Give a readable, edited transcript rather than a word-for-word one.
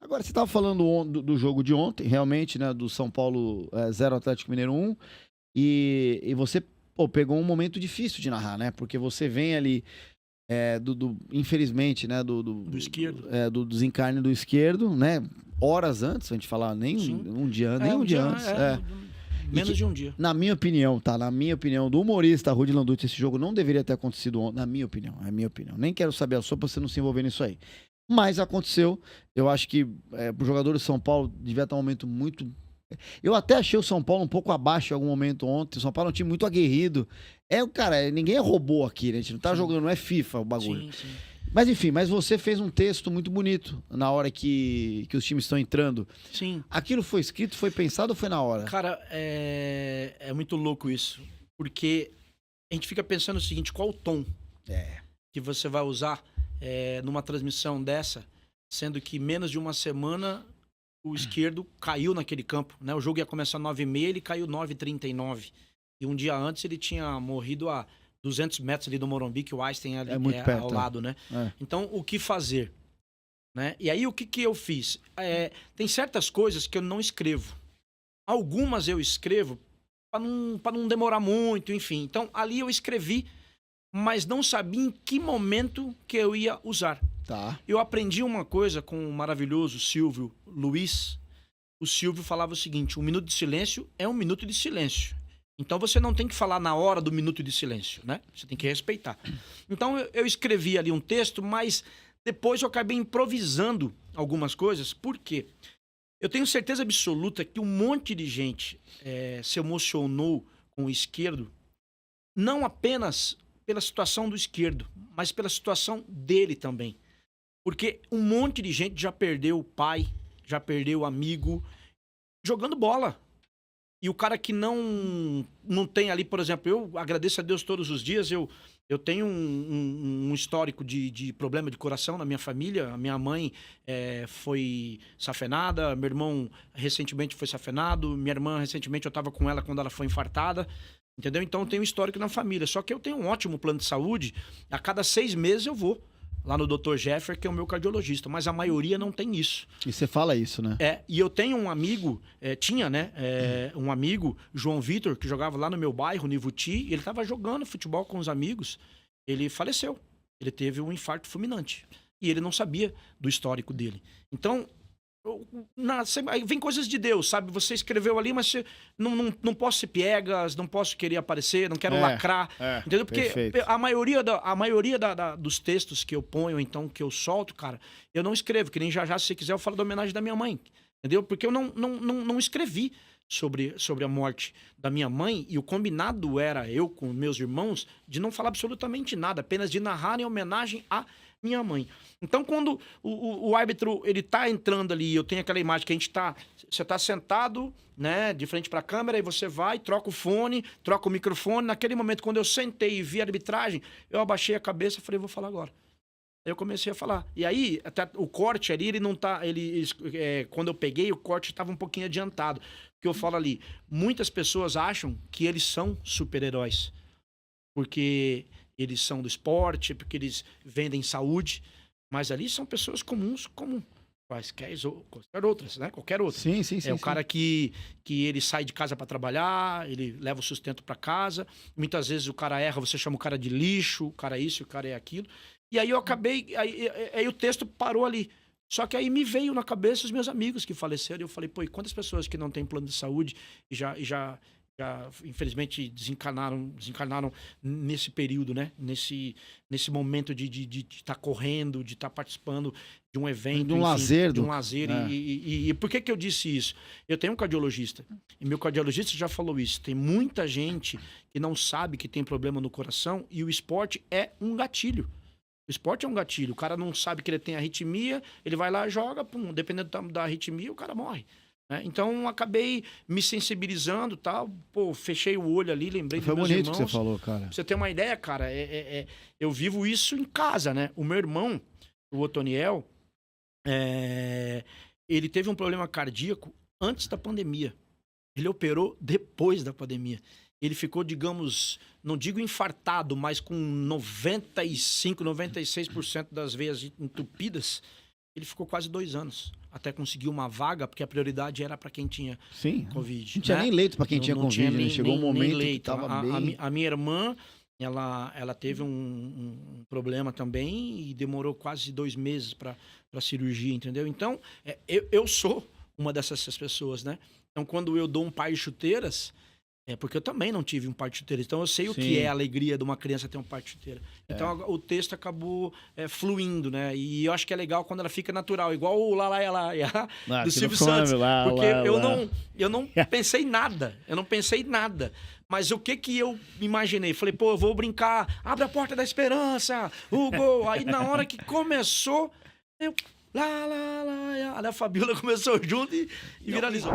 Agora, você estava falando do jogo de ontem, realmente, né? Do São Paulo 0 Atlético Mineiro 1. E você pegou um momento difícil de narrar, né? Porque você vem ali, infelizmente, né? Do esquerdo. Do desencarne do esquerdo, né? Horas antes, a gente falar, nem Sim. um dia, nem um dia antes. Menos de um dia. Na minha opinião, tá? Na minha opinião, do humorista Rudy Landucci, esse jogo não deveria ter acontecido ontem. Na minha opinião, é a minha opinião. Nem quero saber a sua pra você não se envolver nisso aí. Mas aconteceu. Eu acho que pro jogador do São Paulo devia estar um momento muito. Eu até achei o São Paulo um pouco abaixo em algum momento ontem. O São Paulo é um time muito aguerrido. Cara, ninguém é robô aqui, né? A gente não tá jogando, não é FIFA o bagulho. Sim. Mas enfim, você fez um texto muito bonito na hora que os times estão entrando. Sim. Aquilo foi escrito, foi pensado ou foi na hora? Cara, é muito louco isso. Porque a gente fica pensando o seguinte, qual o tom que você vai usar numa transmissão dessa, sendo que menos de uma semana o esquerdo caiu naquele campo, né? O jogo ia começar 9h30, ele caiu 9h39. E um dia antes ele tinha morrido a 200 metros ali do Morumbi, que o Einstein ali muito perto, ao lado, né? Então, o que fazer? Né? E aí, o que eu fiz? Tem certas coisas que eu não escrevo. Algumas eu escrevo para não demorar muito, enfim. Então, ali eu escrevi, mas não sabia em que momento que eu ia usar. Tá. Eu aprendi uma coisa com o maravilhoso Silvio Luiz. O Silvio falava o seguinte, 1 minuto de silêncio é 1 minuto de silêncio. Então você não tem que falar na hora do minuto de silêncio, né? Você tem que respeitar. Então eu escrevi ali um texto, mas depois eu acabei improvisando algumas coisas. Por quê? Eu tenho certeza absoluta que um monte de gente se emocionou com o esquerdo, não apenas pela situação do esquerdo, mas pela situação dele também. Porque um monte de gente já perdeu o pai, já perdeu o amigo, jogando bola. E o cara que não tem ali, por exemplo, eu agradeço a Deus todos os dias, eu tenho um histórico de problema de coração na minha família. A minha mãe foi safenada, meu irmão recentemente foi safenado, minha irmã recentemente eu estava com ela quando ela foi infartada, entendeu? Então eu tenho um histórico na família, só que eu tenho um ótimo plano de saúde, a cada 6 meses eu vou lá no Dr. Jeffer, que é o meu cardiologista, mas a maioria não tem isso. E você fala isso, né? E eu tenho um amigo, um amigo, João Vitor, que jogava lá no meu bairro, Nivuti, e ele estava jogando futebol com os amigos, ele faleceu, ele teve um infarto fulminante, e ele não sabia do histórico dele. Então, vem coisas de Deus, sabe? Você escreveu ali, mas você, não posso ser piegas, não posso querer aparecer, não quero lacrar, entendeu? Porque perfeito. a maioria dos textos que eu ponho, então, que eu solto, cara, eu não escrevo, que nem já, se você quiser, eu falo da homenagem da minha mãe, entendeu? Porque eu não escrevi sobre a morte da minha mãe, e o combinado era, eu com meus irmãos, de não falar absolutamente nada, apenas de narrar em homenagem a minha mãe. Então, quando o árbitro ele tá entrando ali, eu tenho aquela imagem que você tá sentado, né, de frente para a câmera, e você vai, troca o fone, troca o microfone. Naquele momento, quando eu sentei e vi a arbitragem, eu abaixei a cabeça e falei, vou falar agora. Aí eu comecei a falar. E aí, até o corte ali, ele não tá... quando eu peguei, o corte estava um pouquinho adiantado. Porque eu falo ali, muitas pessoas acham que eles são super-heróis. Porque eles são do esporte, porque eles vendem saúde, mas ali são pessoas comuns, como quaisquer outras, né? Qualquer outra. Sim. O cara que ele sai de casa para trabalhar, ele leva o sustento para casa, muitas vezes o cara erra, você chama o cara de lixo, o cara é isso, o cara é aquilo. E aí eu acabei, aí o texto parou ali. Só que aí me veio na cabeça os meus amigos que faleceram, e eu falei, pô, e quantas pessoas que não têm plano de saúde e já infelizmente desencarnaram nesse período, né? Nesse momento de estar correndo, de estar participando de um evento. De um lazer. De um lazer. E por que eu disse isso? Eu tenho um cardiologista, e meu cardiologista já falou isso. Tem muita gente que não sabe que tem problema no coração, e o esporte é um gatilho. O esporte é um gatilho. O cara não sabe que ele tem arritmia, ele vai lá, joga, pum, dependendo da arritmia, o cara morre. Então, acabei me sensibilizando, tal. Pô, fechei o olho ali, lembrei dos meus irmãos. Foi bonito que você falou, cara. Pra você ter uma ideia, cara, eu vivo isso em casa, né? O meu irmão, o Otoniel, ele teve um problema cardíaco antes da pandemia. Ele operou depois da pandemia. Ele ficou, digamos, não digo infartado, mas com 95%, 96% das veias entupidas. Ele ficou quase 2 anos até conseguir uma vaga, porque a prioridade era para quem tinha Sim. Covid. Não tinha né? nem leito para quem tinha Não Covid, tinha né? nem- Chegou um nem momento que leito. tava bem... A minha irmã, ela teve um problema também e demorou quase 2 meses para cirurgia, entendeu? Então, eu sou uma dessas pessoas, né? Então, quando eu dou um par de chuteiras, porque eu também não tive um par de chuteiras. Então, eu sei o Sim. que é a alegria de uma criança ter um par de chuteira. Então, o texto acabou fluindo, né? E eu acho que é legal quando ela fica natural, igual o Lá, Lá, Lá, Lá, do Silvio Santos. Porque eu não pensei nada. Eu não pensei nada. Mas o que eu imaginei? Falei, pô, eu vou brincar. Abre a porta da esperança. O gol. Aí, na hora que começou, eu... Lá, lá, lá, lá. A Fabiola começou junto e viralizou.